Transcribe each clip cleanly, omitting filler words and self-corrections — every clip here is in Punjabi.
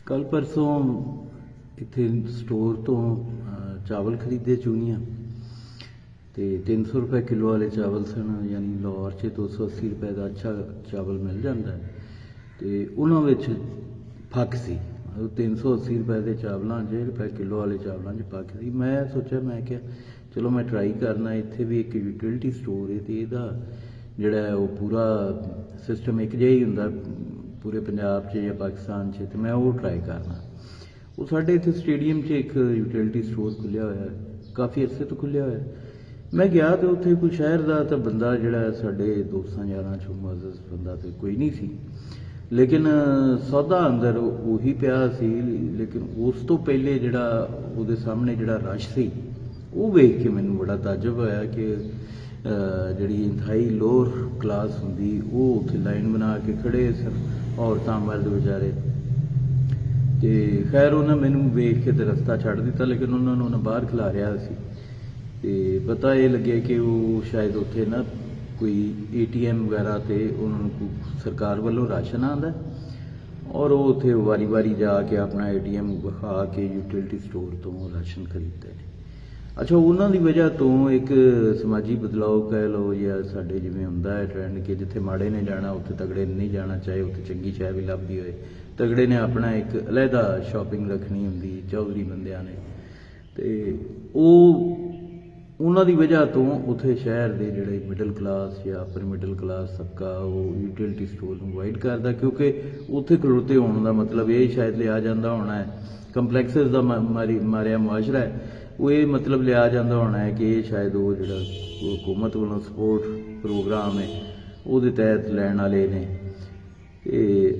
ਕੱਲ ਪਰਸੋਂ ਇੱਥੇ ਸਟੋਰ ਤੋਂ ਚਾਵਲ ਖਰੀਦੇ ਚੂਨੀਆਂ ਤੇ 300 ਰੁਪਏ ਕਿਲੋ ਵਾਲੇ ਚਾਵਲ ਸਨ, ਯਾਨੀ ਲਾਹੌਰ 'ਚ 280 ਰੁਪਏ ਦਾ ਅੱਛਾ ਚਾਵਲ ਮਿਲ ਜਾਂਦਾ ਹੈ ਤੇ ਉਹਨਾਂ ਵਿੱਚ ਫੱਕ ਸੀ। 380 ਰੁਪਏ ਦੇ ਚਾਵਲਾਂ 'ਚ ਰੁਪਏ ਕਿਲੋ ਵਾਲੇ ਚਾਵਲਾਂ 'ਚ ਫੱਕ ਸੀ। ਮੈਂ ਸੋਚਿਆ, ਮੈਂ ਕਿਹਾ ਚਲੋ ਮੈਂ ਟਰਾਈ ਕਰਨਾ। ਇੱਥੇ ਵੀ ਇੱਕ ਯੂਟਿਲਿਟੀ ਸਟੋਰ ਹੈ ਤੇ ਇਹਦਾ ਜਿਹੜਾ ਹੈ ਉਹ ਪੂਰਾ ਸਿਸਟਮ ਇੱਕ ਜਿਹਾ ਹੀ ਹੁੰਦਾ ਪੂਰੇ ਪੰਜਾਬ 'ਚ ਜਾਂ ਪਾਕਿਸਤਾਨ 'ਚ, ਤੇ ਮੈਂ ਉਹ ਟਰਾਈ ਕਰਨਾ। ਉਹ ਸਾਡੇ ਇੱਥੇ ਸਟੇਡੀਅਮ 'ਚ ਇੱਕ ਯੂਟਿਲਿਟੀ ਸਟੋਰ ਖੁੱਲ੍ਹਿਆ ਹੋਇਆ, ਕਾਫੀ ਅਰਸੇ ਤੋਂ ਖੁੱਲ੍ਹਿਆ ਹੋਇਆ। ਮੈਂ ਗਿਆ ਤੇ ਉੱਥੇ ਕੋਈ ਸ਼ਹਿਰ ਦਾ ਤਾਂ ਬੰਦਾ ਜਿਹੜਾ ਸਾਡੇ ਦੋਸਤਾਂ ਯਾਰਾਂ 'ਚੋਂ ਮੁਅੱਜ਼ਜ਼ ਬੰਦਾ ਤੇ ਕੋਈ ਨਹੀਂ ਸੀ, ਲੇਕਿਨ ਸੌਦਾ ਅੰਦਰ ਉਹੀ ਪਿਆ ਸੀ। ਲੇਕਿਨ ਉਸ ਤੋਂ ਪਹਿਲੇ ਜਿਹੜਾ ਉਹਦੇ ਸਾਹਮਣੇ ਜਿਹੜਾ ਰਸ਼ ਸੀ ਉਹ ਵੇਖ ਕੇ ਮੈਨੂੰ ਬੜਾ ਤਾਜਬ ਹੋਇਆ ਕਿ ਜਿਹੜੀ ਇੰਤਹਾਈ ਲੋਅਰ ਕਲਾਸ ਹੁੰਦੀ ਉਹ ਉੱਥੇ ਲਾਈਨ ਬਣਾ ਕੇ ਖੜ੍ਹੇ ਸਨ, ਔਰਤਾਂ ਮਰਦ ਵਿਚਾਰੇ। ਤੇ ਖੈਰ ਉਹਨਾਂ ਮੈਨੂੰ ਵੇਖ ਕੇ ਤੇ ਰਸਤਾ ਛੱਡ ਦਿੱਤਾ, ਲੇਕਿਨ ਉਹਨਾਂ ਨੂੰ ਬਾਹਰ ਖਿਲਾਰਿਆ ਸੀ ਤੇ ਪਤਾ ਇਹ ਲੱਗਿਆ ਕਿ ਉਹ ਸ਼ਾਇਦ ਉੱਥੇ ਨਾ ਕੋਈ ATM ਵਗੈਰਾ ਤੇ ਉਹਨਾਂ ਨੂੰ ਸਰਕਾਰ ਵੱਲੋਂ ਰਾਸ਼ਨ ਆਉਂਦਾ ਔਰ ਉਹ ਉੱਥੇ ਵਾਰੀ ਜਾ ਕੇ ਆਪਣਾ ATM ਵਿਖਾ ਕੇ ਯੂਟਿਲਿਟੀ ਸਟੋਰ ਤੋਂ ਰਾਸ਼ਨ ਖਰੀਦਦੇ ਨੇ। ਅੱਛਾ, ਉਹਨਾਂ ਦੀ ਵਜ੍ਹਾ ਤੋਂ ਇੱਕ ਸਮਾਜੀ ਬਦਲਾਅ ਕਹਿ ਲਓ ਜਾਂ ਸਾਡੇ ਜਿਵੇਂ ਹੁੰਦਾ ਹੈ ਟ੍ਰੈਂਡ ਕਿ ਜਿੱਥੇ ਮਾੜੇ ਨੇ ਜਾਣਾ ਉੱਥੇ ਤਗੜੇ ਨੇ ਨਹੀਂ ਜਾਣਾ, ਚਾਹੇ ਉੱਥੇ ਚੰਗੀ ਸ਼ੈ ਵੀ ਲੱਭਦੀ ਹੋਏ। ਤਗੜੇ ਨੇ ਆਪਣਾ ਇੱਕ ਅਲੱਗਾ ਸ਼ਾਪਿੰਗ ਰੱਖਣੀ ਹੁੰਦੀ ਚੌਧਰੀ ਬੰਦਿਆਂ ਨੇ, ਤੇ ਉਹਨਾਂ ਦੀ ਵਜ੍ਹਾ ਤੋਂ ਉੱਥੇ ਸ਼ਹਿਰ ਦੇ ਜਿਹੜੇ ਮਿਡਲ ਕਲਾਸ ਜਾਂ ਅਪਰ ਮਿਡਲ ਕਲਾਸ ਤਬਕਾ ਉਹ ਯੂਟਿਲਿਟੀ ਸਟੋਰ ਨੂੰ ਅਵੋਇਡ ਕਰਦਾ, ਕਿਉਂਕਿ ਉੱਥੇ ਖਲੋਤੇ ਹੋਣ ਦਾ ਮਤਲਬ ਇਹ ਸ਼ਾਇਦ ਲਿਆ ਜਾਂਦਾ ਹੋਣਾ ਹੈ, ਕੰਪਲੈਕਸਿਸ ਦਾ ਮਾਰਿਆ ਮੁਆਸ਼ਰਾ ਹੈ, ਉਹ ਇਹ ਮਤਲਬ ਲਿਆ ਜਾਂਦਾ ਹੋਣਾ ਹੈ ਕਿ ਇਹ ਸ਼ਾਇਦ ਉਹ ਜਿਹੜਾ ਹੁਕੂਮਤ ਵੱਲੋਂ ਸਪੋਰਟ ਪ੍ਰੋਗਰਾਮ ਹੈ ਉਹਦੇ ਤਹਿਤ ਲੈਣ ਵਾਲੇ ਨੇ। ਤੇ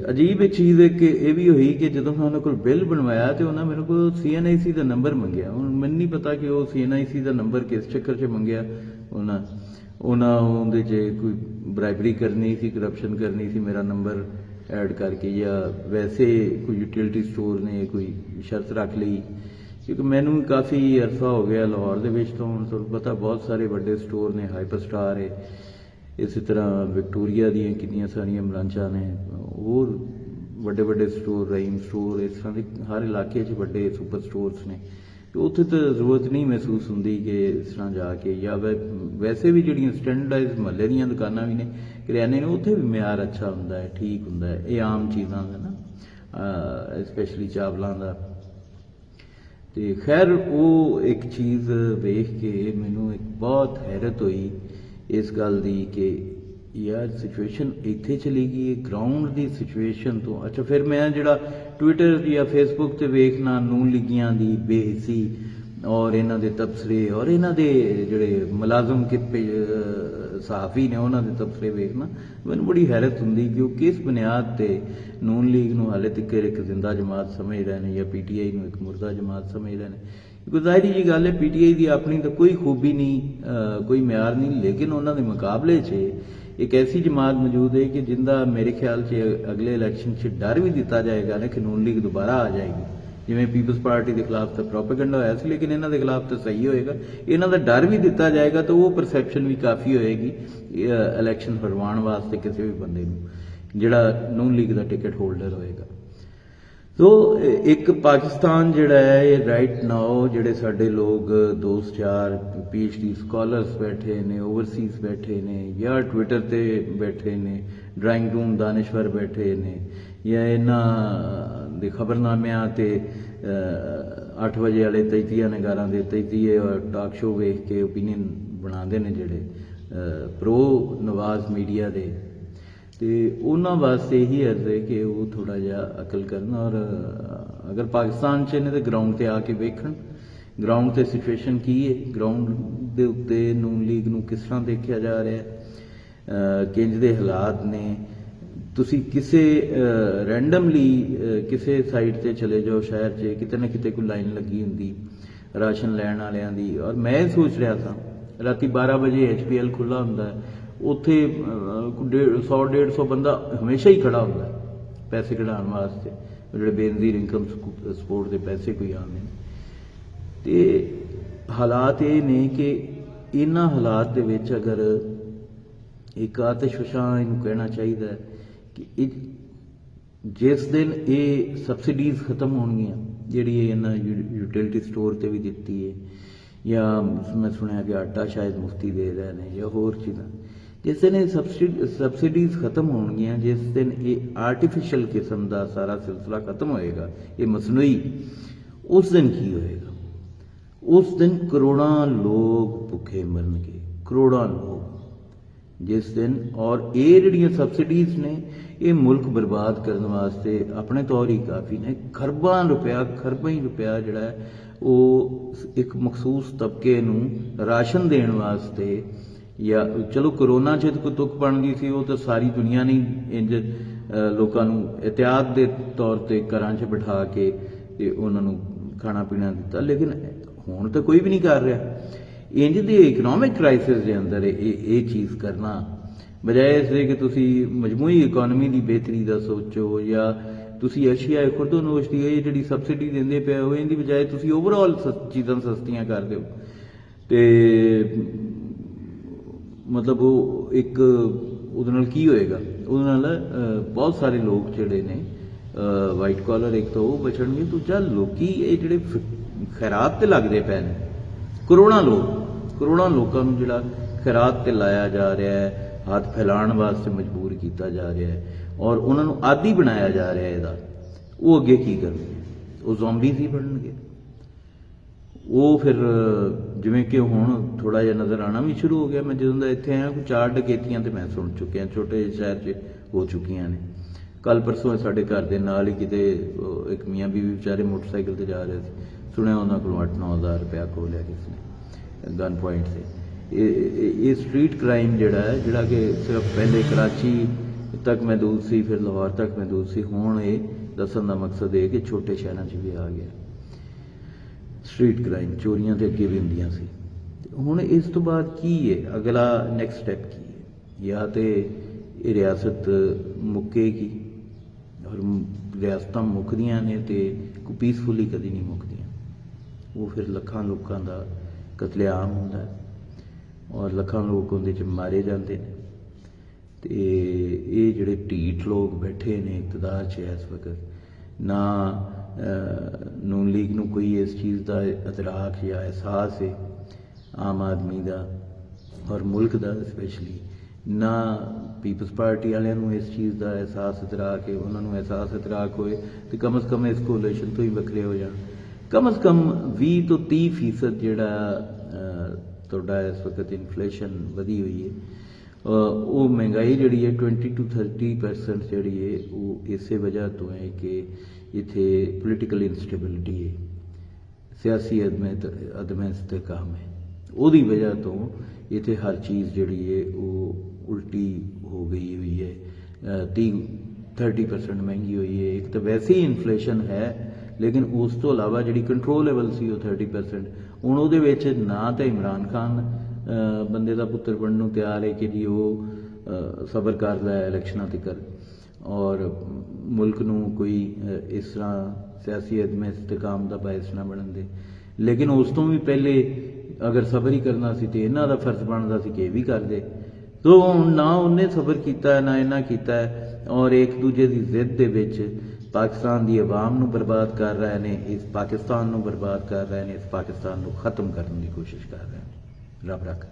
ਅਜੀਬ ਇੱਕ ਚੀਜ਼ ਹੈ ਕਿ ਇਹ ਵੀ ਹੋਈ ਕਿ ਜਦੋਂ ਮੈਂ ਉਹਨਾਂ ਕੋਲ ਬਿੱਲ ਬਣਵਾਇਆ ਤੇ ਉਹਨਾਂ ਮੇਰੇ ਕੋਲ CNIC ਦਾ ਨੰਬਰ ਮੰਗਿਆ। ਹੁਣ ਮੈਨੂੰ ਨਹੀਂ ਪਤਾ ਕਿ ਉਹ CNIC ਦਾ ਨੰਬਰ ਕਿਸ ਚੱਕਰ 'ਚ ਮੰਗਿਆ। ਉਹਨਾਂ ਉਹਦੇ 'ਚ ਕੋਈ ਬਰਾਈਬਰੀ ਕਰਨੀ ਸੀ, ਕਰਪਸ਼ਨ ਕਰਨੀ ਸੀ ਮੇਰਾ ਨੰਬਰ ਐਡ ਕਰਕੇ, ਜਾਂ ਵੈਸੇ ਕੋਈ ਯੂਟਿਲਿਟੀ ਸਟੋਰ ਨੇ ਕੋਈ ਸ਼ਰਤ ਰੱਖ ਲਈ। ਕਿਉਂਕਿ ਮੈਨੂੰ ਕਾਫੀ ਅਰਸਾ ਹੋ ਗਿਆ ਲਾਹੌਰ ਦੇ ਵਿੱਚ, ਤਾਂ ਹੁਣ ਤੁਹਾਨੂੰ ਪਤਾ ਬਹੁਤ ਸਾਰੇ ਵੱਡੇ ਸਟੋਰ ਨੇ, ਹਾਈਪਰ ਸਟਾਰ ਹੈ, ਇਸੇ ਤਰ੍ਹਾਂ ਵਿਕਟੋਰੀਆ ਦੀਆਂ ਕਿੰਨੀਆਂ ਸਾਰੀਆਂ ਬ੍ਰਾਂਚਾਂ ਨੇ, ਹੋਰ ਵੱਡੇ ਸਟੋਰ, ਰਹੀਮ ਸਟੋਰ, ਇਸ ਤਰ੍ਹਾਂ ਦੇ ਹਰ ਇਲਾਕੇ 'ਚ ਵੱਡੇ ਸੁਪਰ ਸਟੋਰਸ ਨੇ। ਅਤੇ ਉੱਥੇ ਤਾਂ ਜ਼ਰੂਰਤ ਨਹੀਂ ਮਹਿਸੂਸ ਹੁੰਦੀ ਕਿ ਇਸ ਤਰ੍ਹਾਂ ਜਾ ਕੇ, ਜਾਂ ਵੈਸੇ ਵੀ ਜਿਹੜੀਆਂ ਸਟੈਂਡਰਡਾਈਜ਼ ਮਹੱਲੇ ਦੀਆਂ ਦੁਕਾਨਾਂ ਵੀ ਨੇ ਕਰਿਆਨੇ ਨੇ, ਉੱਥੇ ਵੀ ਮਿਆਰ ਅੱਛਾ ਹੁੰਦਾ ਹੈ, ਠੀਕ ਹੁੰਦਾ ਹੈ। ਇਹ ਆਮ ਚੀਜ਼ਾਂ ਦਾ ਨਾ, ਸਪੈਸ਼ਲੀ ਚਾਵਲਾਂ ਦਾ। ਤੇ ਖੈਰ ਉਹ ਇੱਕ ਚੀਜ਼ ਵੇਖ ਕੇ ਮੈਨੂੰ ਇੱਕ ਬਹੁਤ ਹੈਰਤ ਹੋਈ ਇਸ ਗੱਲ ਦੀ ਕਿ ਯਾਰ ਸਿਚੁਏਸ਼ਨ ਇੱਥੇ ਚਲੀ ਗਈ ਹੈ ਗਰਾਊਂਡ ਦੀ ਸਿਚੁਏਸ਼ਨ ਤੋਂ। ਅੱਛਾ, ਫਿਰ ਮੈਂ ਜਿਹੜਾ ਟਵਿੱਟਰ ਜਾਂ ਫੇਸਬੁੱਕ 'ਤੇ ਵੇਖਣਾ ਨੂਨ ਲੀਗੀਆਂ ਦੀ ਬੇਹਿੱਸੀ ਔਰ ਇਹਨਾਂ ਦੇ ਤਬਸਰੇ ਔਰ ਇਹਨਾਂ ਦੇ ਜਿਹੜੇ ਮੁਲਾਜ਼ਮ ਸਹਾਫੀ ਨੇ ਉਹਨਾਂ ਦੇ ਤਬਸਰੇ ਵੇਖਣਾ, ਮੈਨੂੰ ਬੜੀ ਹੈਰਤ ਹੁੰਦੀ ਕਿ ਉਹ ਕਿਸ ਬੁਨਿਆਦ 'ਤੇ ਨੂਨ ਲੀਗ ਨੂੰ ਹਾਲੇ ਤੱਕ ਇੱਕ ਜ਼ਿੰਦਾ ਜਮਾਤ ਸਮਝ ਰਹੇ ਨੇ ਜਾਂ PTI ਨੂੰ ਇੱਕ ਮੁਰਦਾ ਜਮਾਤ ਸਮਝ ਰਹੇ ਨੇ। ਕਿਉਂਕਿ ਜ਼ਾਹਿਰੀ ਜੀ ਗੱਲ ਹੈ PTI ਦੀ ਆਪਣੀ ਤਾਂ ਕੋਈ ਖੂਬੀ ਨਹੀਂ, ਕੋਈ ਮਿਆਰ ਨਹੀਂ, ਲੇਕਿਨ ਉਹਨਾਂ ਦੇ ਮੁਕਾਬਲੇ 'ਚ ਇੱਕ ਐਸੀ ਜਮਾਤ ਮੌਜੂਦ ਹੈ ਕਿ ਜਿੰਦਾ ਮੇਰੇ ਖਿਆਲ 'ਚ ਅਗਲੇ ਇਲੈਕਸ਼ਨ 'ਚ ਡਰ ਵੀ ਦਿੱਤਾ ਜਾਏਗਾ ਨਾ ਕਿ ਨੂਨ ਲੀਗ ਦੁਬਾਰਾ ਆ ਜਾਏਗੀ। ਜਿਵੇਂ ਪੀਪਲਸ ਪਾਰਟੀ ਦੇ ਖਿਲਾਫ ਤਾਂ ਪ੍ਰੋਪੇਗੈਂਡਾ ਹੋਇਆ ਸੀ, ਲੇਕਿਨ ਇਹਨਾਂ ਦੇ ਖਿਲਾਫ ਤਾਂ ਸਹੀ ਹੋਏਗਾ। ਇਹਨਾਂ ਦਾ ਡਰ ਵੀ ਦਿੱਤਾ ਜਾਏਗਾ ਤਾਂ ਉਹ ਪਰਸੈਪਸ਼ਨ ਵੀ ਕਾਫੀ ਹੋਏਗੀ ਇਲੈਕਸ਼ਨ ਹਰਵਾਉਣ ਵਾਸਤੇ ਕਿਸੇ ਵੀ ਬੰਦੇ ਨੂੰ ਜਿਹੜਾ ਨੂਨ ਲੀਗ ਦਾ ਟਿਕਟ ਹੋਲਡਰ ਹੋਏਗਾ। ਸੋ ਇੱਕ ਪਾਕਿਸਤਾਨ ਜਿਹੜਾ ਹੈ ਇਹ ਰਾਈਟ ਨਾਓ ਜਿਹੜੇ ਸਾਡੇ ਲੋਕ ਦੋਸਤ ਯਾਰ PhD ਸਕਾਲਰਸ ਬੈਠੇ ਨੇ, ਓਵਰਸੀਜ਼ ਬੈਠੇ ਨੇ, ਜਾਂ ਟਵਿੱਟਰ 'ਤੇ ਬੈਠੇ ਨੇ, ਡਰਾਇੰਗ ਰੂਮ ਦਾਨਿਸ਼ਵਰ ਬੈਠੇ ਨੇ, ਜਾਂ ਇਹਨਾਂ ਦੇ ਖਬਰਨਾਮਿਆਂ 'ਤੇ 8 ਵਜੇ ਵਾਲੇ ਤਜਜ਼ੀਆ ਨਿਗਾਰਾਂ ਦੇ ਤਜਜ਼ੀਏ ਔਰ ਟਾਕ ਸ਼ੋ ਵੇਖ ਕੇ ਓਪੀਨੀਅਨ ਬਣਾਉਂਦੇ ਨੇ ਜਿਹੜੇ ਪ੍ਰੋ ਨਵਾਜ਼ ਮੀਡੀਆ ਦੇ, ਤੇ ਉਹਨਾਂ ਵਾਸਤੇ ਇਹੀ ਅਰਜ਼ ਹੈ ਕਿ ਉਹ ਥੋੜ੍ਹਾ ਜਿਹਾ ਅਕਲ ਕਰਨ ਔਰ ਅਗਰ ਪਾਕਿਸਤਾਨ 'ਚ ਨੇ ਤਾਂ ਗਰਾਊਂਡ 'ਤੇ ਆ ਕੇ ਵੇਖਣ ਗਰਾਊਂਡ 'ਤੇ ਸਿਚੁਏਸ਼ਨ ਕੀ ਹੈ, ਗਰਾਊਂਡ ਦੇ ਉੱਤੇ ਨੂਨ ਲੀਗ ਨੂੰ ਕਿਸ ਤਰ੍ਹਾਂ ਦੇਖਿਆ ਜਾ ਰਿਹਾ, ਕਿੰਝ ਦੇ ਹਾਲਾਤ ਨੇ। ਤੁਸੀਂ ਕਿਸੇ ਰੈਂਡਮਲੀ ਕਿਸੇ ਸਾਈਡ 'ਤੇ ਚਲੇ ਜਾਓ ਸ਼ਹਿਰ 'ਚ, ਕਿਤੇ ਨਾ ਕਿਤੇ ਕੋਈ ਲਾਈਨ ਲੱਗੀ ਹੁੰਦੀ ਰਾਸ਼ਨ ਲੈਣ ਵਾਲਿਆਂ ਦੀ। ਔਰ ਮੈਂ ਸੋਚ ਰਿਹਾ ਸਾਂ ਰਾਤੀ 12 ਵਜੇ HPL ਖੁੱਲ੍ਹਾ ਹੁੰਦਾ, ਉੱਥੇ 100-150 ਬੰਦਾ ਹਮੇਸ਼ਾ ਹੀ ਖੜਾ ਹੁੰਦਾ ਪੈਸੇ ਕਢਾਉਣ ਵਾਸਤੇ, ਜਿਹੜੇ ਬੇਨਜ਼ੀਰ ਇਨਕਮ ਸਪੋਰਟ ਦੇ ਪੈਸੇ ਕੋਈ ਆਉਂਦੇ ਨੇ। ਤੇ ਹਾਲਾਤ ਇਹ ਨੇ ਕਿ ਇਹਨਾਂ ਹਾਲਾਤ ਦੇ ਵਿੱਚ ਅਗਰ ਇੱਕ ਆਤਿਸ਼ਫਸ਼ਾਂ ਇਹਨੂੰ ਕਹਿਣਾ ਚਾਹੀਦਾ ਕਿ ਇਹ ਜਿਸ ਦਿਨ ਇਹ ਸਬਸਿਡੀਜ਼ ਖਤਮ ਹੋਣਗੀਆਂ, ਜਿਹੜੀ ਇਹਨਾਂ ਯੂਟਿਲਿਟੀ ਸਟੋਰ ਤੇ ਵੀ ਦਿੱਤੀ ਹੈ, ਜਾਂ ਮੈਂ ਸੁਣਿਆ ਕਿ ਆਟਾ ਸ਼ਾਇਦ ਮੁਫਤੀ ਦੇ ਰਹੇ ਨੇ ਜਾਂ ਹੋਰ ਚੀਜ਼ਾਂ, ਜਿਸ ਦਿਨ ਇਹ ਸਬਸਿਡੀਜ਼ ਖਤਮ ਹੋਣਗੀਆਂ, ਜਿਸ ਦਿਨ ਇਹ ਆਰਟੀਫਿਸ਼ੀਅਲ ਕਿਸਮ ਦਾ ਸਾਰਾ ਸਿਲਸਿਲਾ ਖਤਮ ਹੋਏਗਾ, ਇਹ ਮਸਨੂਈ, ਉਸ ਦਿਨ ਕੀ ਹੋਏਗਾ? ਉਸ ਦਿਨ ਕਰੋੜਾਂ ਲੋਕ ਭੁੱਖੇ ਮਰਨਗੇ, ਕਰੋੜਾਂ ਲੋਕ ਜਿਸ ਦਿਨ। ਔਰ ਇਹ ਜਿਹੜੀਆਂ ਸਬਸਿਡੀਜ਼ ਨੇ, ਇਹ ਮੁਲਕ ਬਰਬਾਦ ਕਰਨ ਵਾਸਤੇ ਆਪਣੇ ਤੌਰ ਹੀ ਕਾਫੀ ਨੇ। ਖਰਬਾਂ ਹੀ ਰੁਪਇਆ ਜਿਹੜਾ ਹੈ ਉਹ ਇੱਕ ਮਖਸੂਸ ਤਬਕੇ ਨੂੰ ਰਾਸ਼ਨ ਦੇਣ ਵਾਸਤੇ, ਜਾਂ ਚਲੋ ਕਰੋਨਾ 'ਚ ਕੋਈ ਤੁਕ ਬਣ ਗਈ ਸੀ, ਉਹ ਤਾਂ ਸਾਰੀ ਦੁਨੀਆ ਨੇ ਇੰਜ ਲੋਕਾਂ ਨੂੰ ਇਹਤਿਆਤ ਦੇ ਤੌਰ 'ਤੇ ਘਰਾਂ 'ਚ ਬਿਠਾ ਕੇ ਤੇ ਉਹਨਾਂ ਨੂੰ ਖਾਣਾ ਪੀਣਾ ਦਿੱਤਾ, ਲੇਕਿਨ ਹੁਣ ਤਾਂ ਕੋਈ ਵੀ ਨਹੀਂ ਕਰ ਰਿਹਾ। ਇੰਜ ਦੀ ਇਕਨੋਮਿਕ ਕ੍ਰਾਈਸਿਸ ਦੇ ਅੰਦਰ ਇਹ ਚੀਜ਼ ਕਰਨਾ, ਬਜਾਏ ਇਸ ਦੇ ਕਿ ਤੁਸੀਂ ਮਜਮੂਈ ਇਕੋਨਮੀ ਦੀ ਬਿਹਤਰੀ ਦਾ ਸੋਚੋ, ਜਾਂ ਤੁਸੀਂ ਅਸ਼ੀਆ ਖੁਰਦਨੋਸ਼ ਦੀ ਇਹ ਜਿਹੜੀ ਸਬਸਿਡੀ ਦਿੰਦੇ ਪਏ ਹੋ, ਇਹਦੀ ਬਜਾਏ ਤੁਸੀਂ ਓਵਰਆਲ ਚੀਜ਼ਾਂ ਸਸਤੀਆਂ ਕਰ ਦਿਓ, ਤੇ ਮਤਲਬ ਉਹ ਇੱਕ ਉਹਦੇ ਨਾਲ ਕੀ ਹੋਏਗਾ? ਉਹਦੇ ਨਾਲ ਬਹੁਤ ਸਾਰੇ ਲੋਕ ਜਿਹੜੇ ਨੇ ਵਾਈਟ ਕਾਲਰ ਇੱਕ ਤਾਂ ਉਹ ਬਚਣਗੇ, ਦੂਜਾ ਲੋਕੀ ਇਹ ਜਿਹੜੇ ਖੈਰਾਤ ਤੇ ਲੱਗਦੇ ਪਏ ਨੇ, ਕਰੋੜਾਂ ਲੋਕਾਂ ਨੂੰ ਜਿਹੜਾ ਖੈਰਾਤ ਤੇ ਲਾਇਆ ਜਾ ਰਿਹਾ ਹੈ, ਹੱਥ ਫੈਲਾਉਣ ਵਾਸਤੇ ਮਜਬੂਰ ਕੀਤਾ ਜਾ ਰਿਹਾ ਹੈ, ਔਰ ਉਹਨਾਂ ਨੂੰ ਆਦੀ ਬਣਾਇਆ ਜਾ ਰਿਹਾ ਇਹਦਾ, ਉਹ ਅੱਗੇ ਕੀ ਕਰਨਗੇ? ਉਹ ਜ਼ੋਂਬੀਜ਼ ਹੀ ਬਣਨਗੇ। ਉਹ ਫਿਰ ਜਿਵੇਂ ਕਿ ਹੁਣ ਥੋੜਾ ਜਿਹਾ ਨਜ਼ਰ ਆਉਣਾ ਵੀ ਸ਼ੁਰੂ ਹੋ ਗਿਆ। ਮੈਂ ਜਦੋਂ ਦਾ ਇੱਥੇ ਆਇਆ, ਕੋਈ 4 ਡਕੈਤੀਆਂ ਤੇ ਮੈਂ ਸੁਣ ਚੁੱਕਿਆ, ਛੋਟੇ ਜਿਹੇ ਸ਼ਹਿਰ 'ਚ ਹੋ ਚੁੱਕੀਆਂ ਨੇ। ਕੱਲ ਪਰਸੋਂ ਸਾਡੇ ਘਰ ਦੇ ਨਾਲ ਹੀ ਕਿਤੇ ਇੱਕ ਮੀਆਂ ਬੀਵੀ ਵਿਚਾਰੇ ਮੋਟਰਸਾਈਕਲ ਤੇ ਜਾ ਰਹੇ ਸੀ, ਸੁਣਿਆ ਉਹਨਾਂ ਕੋਲੋਂ 8-9 ਹਜ਼ਾਰ ਰੁਪਇਆ ਖੋਹ ਲਿਆ ਕਿਸੇ ਨੇ ਗਨ ਪੁਆਇੰਟ ਤੇ। ਇਹ ਸਟਰੀਟ ਕ੍ਰਾਈਮ ਜਿਹੜਾ ਹੈ, ਜਿਹੜਾ ਕਿ ਸਿਰਫ ਪਹਿਲੇ ਕਰਾਚੀ ਤੱਕ ਮਹਿਦੂਦ ਸੀ, ਫਿਰ ਲਾਹੌਰ ਤੱਕ ਮਹਿਦੂਦ ਸੀ, ਹੁਣ ਇਹ ਦੱਸਣ ਦਾ ਮਕਸਦ ਇਹ ਕਿ ਛੋਟੇ ਸ਼ਹਿਰਾਂ 'ਚ ਵੀ ਆ ਗਿਆ ਸਟਰੀਟ ਕ੍ਰਾਈਮ। ਚੋਰੀਆਂ ਤੇ ਅੱਗੇ ਵੀ ਹੁੰਦੀਆਂ ਸੀ, ਹੁਣ ਇਸ ਤੋਂ ਬਾਅਦ ਕੀ ਹੈ? ਅਗਲਾ ਨੈਕਸਟ ਸਟੈਪ ਕੀ ਹੈ? ਜਾਂ ਤੇ ਇਹ ਰਿਆਸਤ ਮੁੱਕੇਗੀ, ਔਰ ਰਿਆਸਤਾਂ ਮੁੱਕਦੀਆਂ ਨੇ ਤੇ ਕੋਈ ਪੀਸਫੁਲੀ ਕਦੀ ਨਹੀਂ ਮੁੱਕਦੀਆਂ। ਉਹ ਫਿਰ ਲੱਖਾਂ ਲੋਕਾਂ ਦਾ ਕਤਲੇਆਮ ਹੁੰਦਾ ਹੈ, ਔਰ ਲੱਖਾਂ ਲੋਕ ਉਹਦੇ 'ਚ ਮਾਰੇ ਜਾਂਦੇ ਨੇ। ਤੇ ਇਹ ਜਿਹੜੇ ਢੀਠ ਲੋਕ ਬੈਠੇ ਨੇ ਇਕਤਦਾਰ 'ਚ ਇਸ ਵਕਤ, ਨਾ ਨੂਨ ਲੀਗ ਨੂੰ ਕੋਈ ਇਸ ਚੀਜ਼ ਦਾ ਅਦਰਾਕ ਜਾਂ ਅਹਿਸਾਸ ਹੈ ਆਮ ਆਦਮੀ ਦਾ ਔਰ ਮੁਲਕ ਦਾ ਸਪੈਸ਼ਲੀ, ਨਾ ਪੀਪਲਸ ਪਾਰਟੀ ਵਾਲਿਆਂ ਨੂੰ ਇਸ ਚੀਜ਼ ਦਾ ਅਹਿਸਾਸ ਅਦਰਾਕ ਹੈ। ਉਹਨਾਂ ਨੂੰ ਅਹਿਸਾਸ ਅਦਰਾਕ ਹੋਏ ਤੇ ਕਮ ਅਜ਼ ਕਮ ਇਸ ਕੋਲੇਸ਼ਨ ਤੋਂ ਹੀ ਵੱਖਰੇ ਹੋ ਜਾਣ। ਕਮ ਅਜ਼ ਕਮ 20 ਤੋਂ 30% ਜਿਹੜਾ ਤੁਹਾਡਾ ਇਸ ਵਕਤ ਇਨਫਲੇਸ਼ਨ ਵਧੀ ਹੋਈ ਹੈ, ਉਹ ਮਹਿੰਗਾਈ ਜਿਹੜੀ ਹੈ 20 ਤੋਂ 30% ਜਿਹੜੀ ਹੈ ਉਹ ਇਸੇ ਵਜ੍ਹਾ ਤੋਂ ਹੈ ਕਿ ਇੱਥੇ ਪੋਲੀਟੀਕਲ ਇਨਸਟੇਬਿਲਿਟੀ ਹੈ, ਸਿਆਸੀ ਅਦਮ ਇਸਤਹਿਕਾਮ ਹੈ। ਉਹਦੀ ਵਜ੍ਹਾ ਤੋਂ ਇੱਥੇ ਹਰ ਚੀਜ਼ ਜਿਹੜੀ ਹੈ ਉਹ ਉਲਟੀ ਹੋ ਗਈ ਹੋਈ ਹੈ, 30% ਮਹਿੰਗੀ ਹੋਈ ਹੈ। ਇੱਕ ਤਾਂ ਵੈਸੇ ਹੀ ਇਨਫਲੇਸ਼ਨ ਹੈ, ਲੇਕਿਨ ਉਸ ਤੋਂ ਇਲਾਵਾ ਜਿਹੜੀ ਕੰਟਰੋਲੇਬਲ ਸੀ ਉਹ 30%। ਹੁਣ ਉਹਦੇ ਵਿੱਚ ਨਾ ਤਾਂ ਇਮਰਾਨ ਖਾਨ ਬੰਦੇ ਦਾ ਪੁੱਤਰ ਬਣਨ ਨੂੰ ਤਿਆਰ ਹੈ ਕਿ ਜੀ ਉਹ ਸਬਰ ਕਰਦਾ ਹੈ ਇਲੈਕਸ਼ਨਾਂ ਤੱਕ, ਔਰ ਮੁਲਕ ਨੂੰ ਕੋਈ ਇਸ ਤਰ੍ਹਾਂ ਸਿਆਸੀ ਅਦਮ ਇਸਤਹਿਕਾਮ ਦਾ ਬਾਇਸ ਨਾ ਬਣਨ ਦੇ। ਲੇਕਿਨ ਉਸ ਤੋਂ ਵੀ ਪਹਿਲੇ ਅਗਰ ਸਬਰ ਹੀ ਕਰਨਾ ਸੀ ਤੇ ਇਹਨਾਂ ਦਾ ਫਰਜ਼ ਬਣਦਾ ਸੀ ਕਿ ਇਹ ਵੀ ਕਰਦੇ। ਤੋ ਹੁਣ ਨਾ ਉਹਨੇ ਸਬਰ ਕੀਤਾ ਹੈ, ਨਾ ਇਹਨਾਂ ਕੀਤਾ ਹੈ, ਔਰ ਇੱਕ ਦੂਜੇ ਦੀ ਜ਼ਿੱਦ ਦੇ ਵਿੱਚ ਪਾਕਿਸਤਾਨ ਦੀ ਆਵਾਮ ਨੂੰ ਬਰਬਾਦ ਕਰ ਰਹੇ ਨੇ, ਇਸ ਪਾਕਿਸਤਾਨ ਨੂੰ ਬਰਬਾਦ ਕਰ ਰਹੇ ਨੇ, ਇਸ ਪਾਕਿਸਤਾਨ ਨੂੰ ਖਤਮ ਕਰਨ ਦੀ ਕੋਸ਼ਿਸ਼ ਕਰ ਰਹੇ ਨੇ। ਰੱਬ ਰੱਖ।